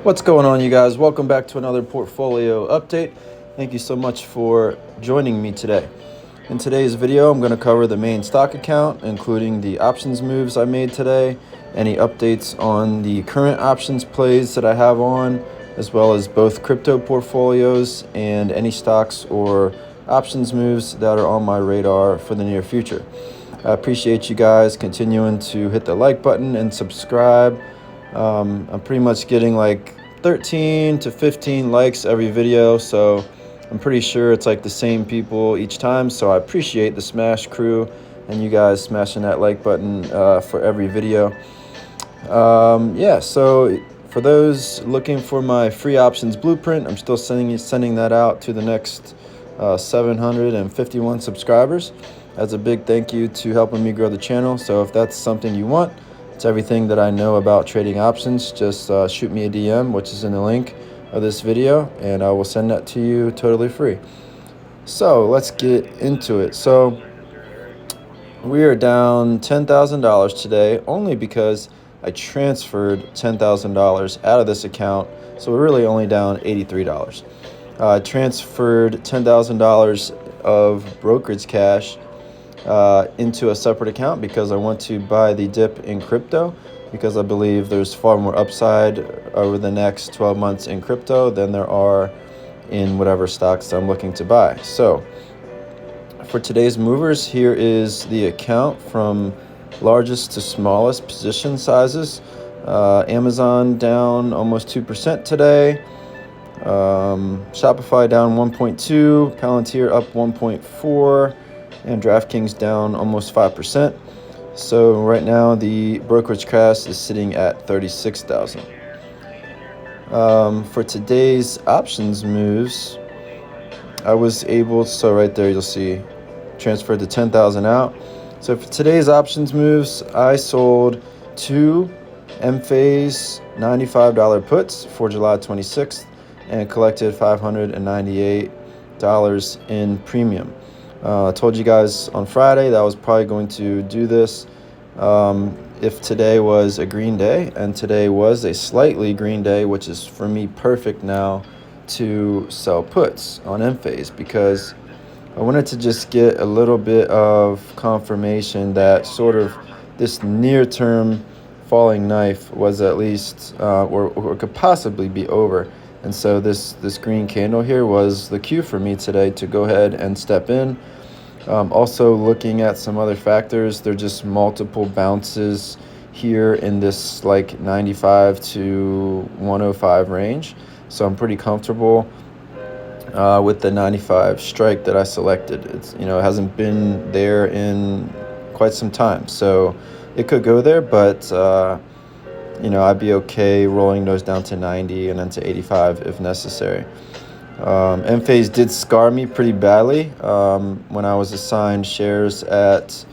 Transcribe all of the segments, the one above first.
What's going on, you guys? Welcome back to another portfolio update. Thank you so much for joining me today. In today's video, I'm going to cover the main stock account, including the options moves I made today, any updates on the current options plays that I have on, as well as both crypto portfolios and any stocks or options moves that are on my radar for the near future. I appreciate you guys continuing to hit the like button and subscribe. I'm pretty much getting like 13 to 15 likes every video, so I'm pretty sure it's like the same people each time. So I appreciate the Smash crew and you guys smashing that like button for every video. So for those looking for my free options blueprint, I'm still sending that out to the next 751 subscribers as a big thank you to helping me grow the channel. So if that's something you want, it's everything that I know about trading options, just shoot me a DM, which is in the link of this video, and I will send that to you totally free. So let's get into it. So we are down $10,000 today, only because I transferred $10,000 out of this account, so we're really only down $83. I transferred $10,000 of brokerage cash into a separate account because I want to buy the dip in crypto, because I believe there's far more upside over the next 12 months in crypto than there are in whatever stocks I'm looking to buy. So for today's movers, here is the account from largest to smallest position sizes. Amazon down almost 2% today. Shopify down 1.2, Palantir up 1.4, and DraftKings down almost 5%. So right now the brokerage cash is sitting at 36,000. For today's options moves, I was able, so right there you'll see transferred the 10,000 out. So for today's options moves, I sold two Enphase $95 puts for July 26th and collected $598 in premium. I told you guys on Friday that I was probably going to do this if today was a green day, and today was a slightly green day, which is for me perfect now to sell puts on Enphase, because I wanted to just get a little bit of confirmation that sort of this near-term falling knife was at least or could possibly be over. And so this green candle here was the cue for me today to go ahead and step in. Also looking at some other factors, there are just multiple bounces here in this like 95 to 105 range. So I'm pretty comfortable with the 95 strike that I selected. It's, it hasn't been there in quite some time. So it could go there, but I'd be okay rolling those down to 90 and then to 85 if necessary. Enphase did scar me pretty badly when I was assigned shares at,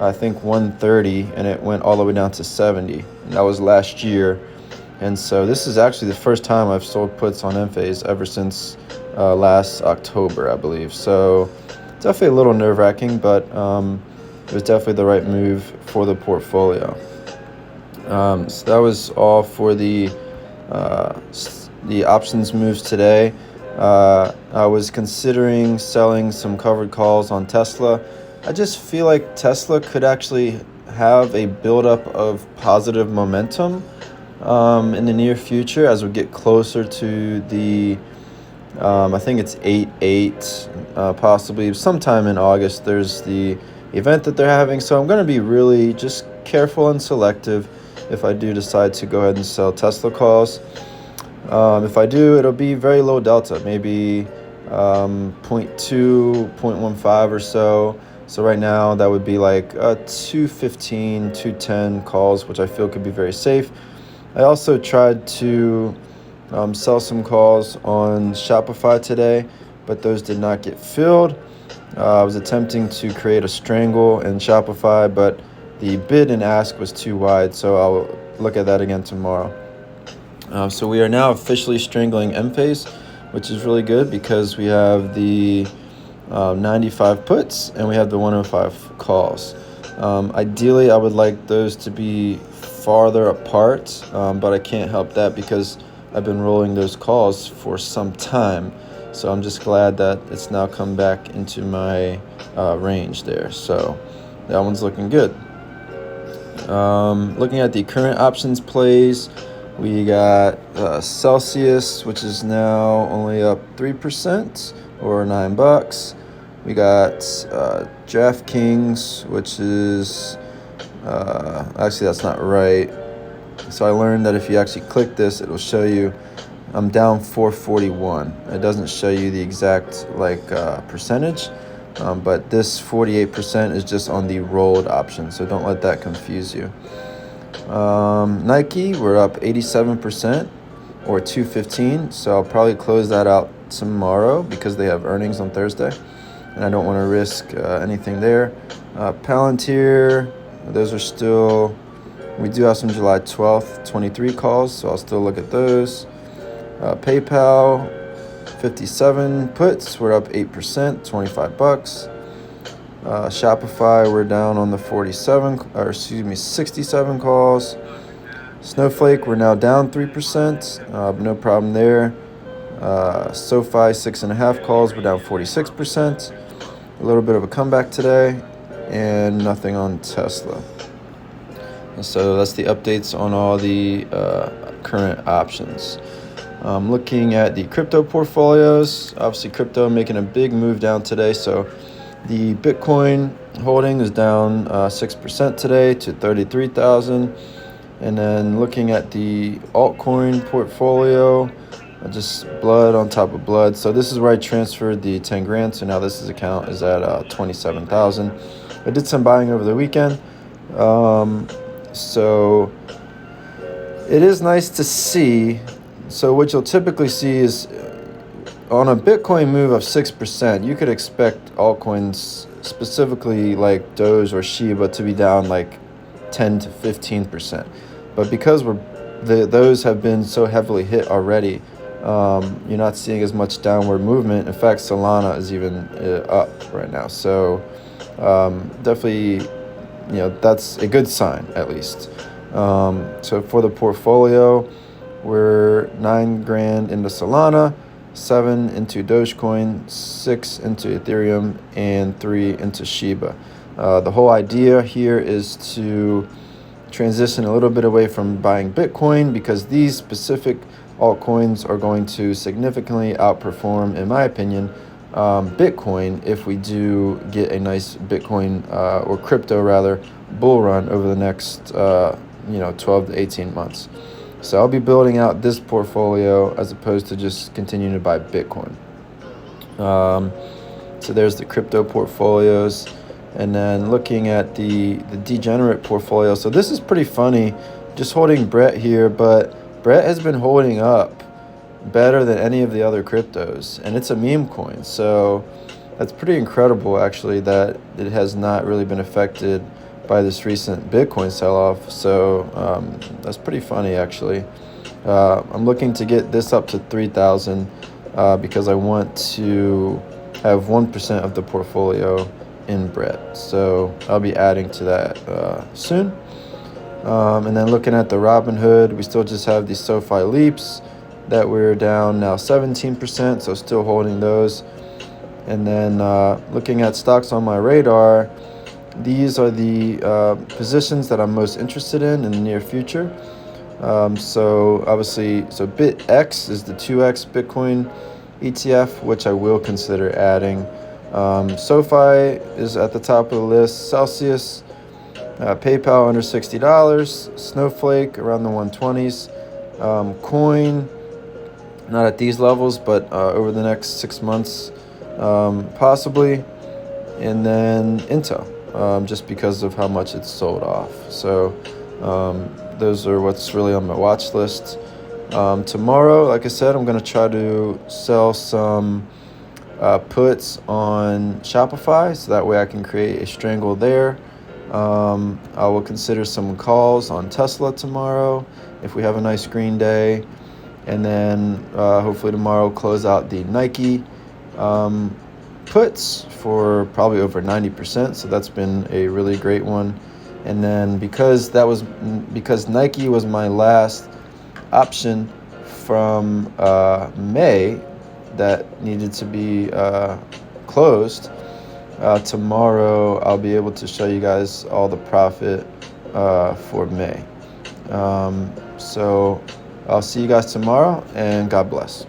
I think, 130, and it went all the way down to 70. And that was last year. And so this is actually the first time I've sold puts on Enphase ever since last October, I believe. So definitely a little nerve-wracking, but it was definitely the right move for the portfolio. So that was all for the options moves today. I was considering selling some covered calls on Tesla. I just feel like Tesla could actually have a buildup of positive momentum in the near future as we get closer to the, I think it's 8/8, possibly sometime in August. There's the event that they're having. So I'm going to be really just careful and selective if I do decide to go ahead and sell Tesla calls. If I do, it'll be very low delta, maybe 0.2, 0.15 or so. So right now that would be like 215, 210 calls, which I feel could be very safe. I also tried to sell some calls on Shopify today, but those did not get filled. I was attempting to create a strangle in Shopify, but the bid and ask was too wide, so I'll look at that again tomorrow. So we are now officially strangling Enphase, which is really good because we have the 95 puts and we have the 105 calls. Ideally, I would like those to be farther apart, but I can't help that because I've been rolling those calls for some time. So I'm just glad that it's now come back into my range there. So that one's looking good. Looking at the current options plays, we got Celsius, which is now only up 3% or $9. We got DraftKings, which is actually that's not right. So I learned that if you actually click this, it will show you I'm down 441. It doesn't show you the exact percentage, but this 48% is just on the rolled option, so don't let that confuse you. Nike, we're up 87% or 215, so I'll probably close that out tomorrow because they have earnings on Thursday, and I don't want to risk anything there. Palantir, those are still, we do have some July 12th, 23 calls, so I'll still look at those. PayPal, 57 puts, we're up 8%, $25. Shopify, we're down on the 67 calls. Snowflake, we're now down 3%, no problem there. SoFi, 6.5 calls, we're down 46%. A little bit of a comeback today, and nothing on Tesla. And so that's the updates on all the current options. Looking at the crypto portfolios, obviously crypto making a big move down today. So the Bitcoin holding is down 6% today to 33,000. And then looking at the altcoin portfolio, just blood on top of blood. So this is where I transferred the 10 grand. So now this account is at 27,000. I did some buying over the weekend. So it is nice to see. So what you'll typically see is on a Bitcoin move of 6%, you could expect altcoins, specifically like Doge or Shiba, to be down like 10 to 15%. But because those have been so heavily hit already, you're not seeing as much downward movement. In fact, Solana is even up right now. So definitely, that's a good sign at least. So for the portfolio, we're 9 grand into Solana, 7 into Dogecoin, 6 into Ethereum, and 3 into Shiba. The whole idea here is to transition a little bit away from buying Bitcoin because these specific altcoins are going to significantly outperform, in my opinion, Bitcoin if we do get a nice Bitcoin or crypto rather bull run over the next 12 to 18 months. So I'll be building out this portfolio as opposed to just continuing to buy Bitcoin. So there's the crypto portfolios. And then looking at the degenerate portfolio. So this is pretty funny, just holding Brett here, but Brett has been holding up better than any of the other cryptos, and it's a meme coin. So that's pretty incredible, actually, that it has not really been affected by this recent Bitcoin sell-off. So that's pretty funny, actually. I'm looking to get this up to 3,000 because I want to have 1% of the portfolio in Brett. So I'll be adding to that soon. And then looking at the Robinhood, we still just have the SoFi Leaps that we're down now 17%, so still holding those. And then looking at stocks on my radar, these are the positions that I'm most interested in the near future. So BitX is the 2X Bitcoin ETF, which I will consider adding. SoFi is at the top of the list. Celsius, PayPal under $60, Snowflake around the 120s, Coin not at these levels, but over the next 6 months possibly, and then Intel, just because of how much it's sold off. So those are what's really on my watch list. Tomorrow, like I said, I'm going to try to sell some puts on Shopify, so that way I can create a strangle there. I will consider some calls on Tesla tomorrow if we have a nice green day, and then hopefully tomorrow close out the Nike puts for probably over 90%, so that's been a really great one. And then because Nike was my last option from May that needed to be closed. Tomorrow I'll be able to show you guys all the profit for May. So I'll see you guys tomorrow, and God bless.